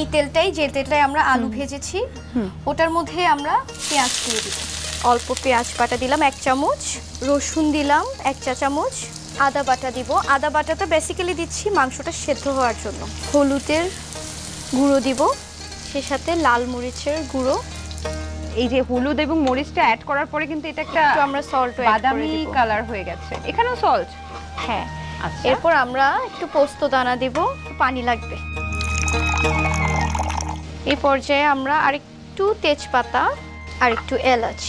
এই তেলটাই, যে তেলটাই আমরা আলু ভেজেছি ওটার মধ্যে আমরা পেঁয়াজ দিয়ে দিব। অল্প পেঁয়াজ বাটা দিলাম 1 চামচ, রসুন দিলাম 1 চা চামচ, আদা বাটা দিব। আদা বাটাটা বেসিক্যালি দিচ্ছি মাংসটা সেদ্ধ হওয়ার জন্য। হলুদের গুঁড়ো দিব, সেই সাথে লাল মরিচের গুঁড়ো। এই যে হলুদ এবং মরিচটা অ্যাড করার পরে কিন্তু এটা একটা আমরা সল্ট অ্যাড করে বাদামি দিব, কালার হয়ে গেছে। এখানেও সল্ট? হ্যাঁ। আচ্ছা, এরপর আমরা একটু পোস্ত দানা দিব, পানি লাগবে। এই পর্যায়ে আমরা আরেকটু তেজপাতা আর একটু এলাচ।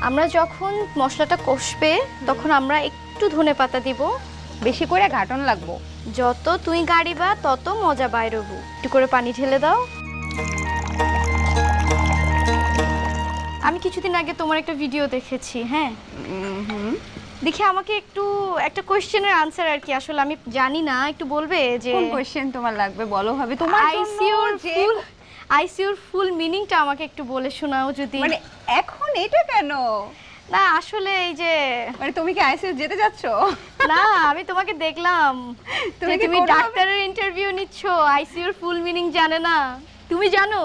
আমরা যখন মশলাটা কষবে তখন আমরা একটু ধনেপাতা দিব। বেশি করে ঘাটন লাগবো। যত তুই গাড়িবা তত মজা বাইরবো। একটু করে পানি ঢেলে দাও। আমি কিছুদিন আগে তোমার একটা ভিডিও দেখেছি, হ্যাঁ, দেখে আমাকে একটু একটা কোশ্চেনের আনসার আর কি, আসলে আমি জানি না, একটু বলবে যে কোন কোশ্চেন তোমার লাগবে বলো, ভাবে তোমার আইসিইউর ফুল মিনিংটা আমাকে একটু বলে শোনাও যদি। মানে এখন এটা কেন? না আসলে এই যে মানে তুমি কি আইসিইউ যেতে যাচ্ছ? না, আমি তোমাকে দেখলাম তুমি ডাক্তারের ইন্টারভিউ নিচ্ছ, আইসিইউর ফুল মিনিং জানে না। তুমি জানো?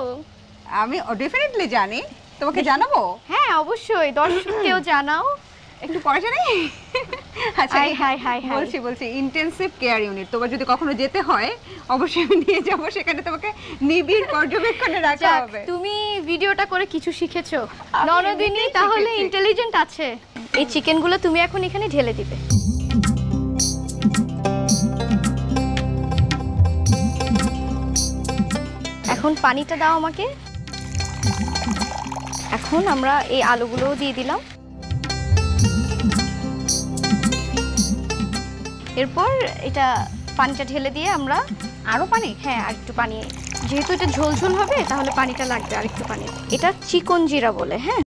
আমি ডেফিনেটলি জানি, তোমাকে জানাবো। হ্যাঁ অবশ্যই, দর্শককেও জানাও। একটু পরে জানাই। আচ্ছা, হাই বলছি ইন্টেনসিভ কেয়ার ইউনিট তোমার যদি কখনো যেতে হয় অবশ্যই আমি নিয়ে যাব, সেখানে তোমাকে নিবিড় পর্যবেক্ষণে রাখা হবে। তুমি ভিডিওটা করে কিছু শিখেছো ননদিনী, তাহলে ইন্টেলিজেন্ট আছে। এই চিকেনগুলো তুমি এখন এখানে ঢেলে দিবে। এখন পানিটা দাও আমাকে। এখন আমরা এই আলুগুলোও দিয়ে দিলাম। এরপর এটা পানিটা ঢেলে দিয়ে আমরা আরো পানি? হ্যাঁ আর একটু পানি, যেহেতু এটা ঝোল ঝোল হবে তাহলে পানিটা লাগবে আর একটু পানি। এটা চিকন জিরা বলে, হ্যাঁ।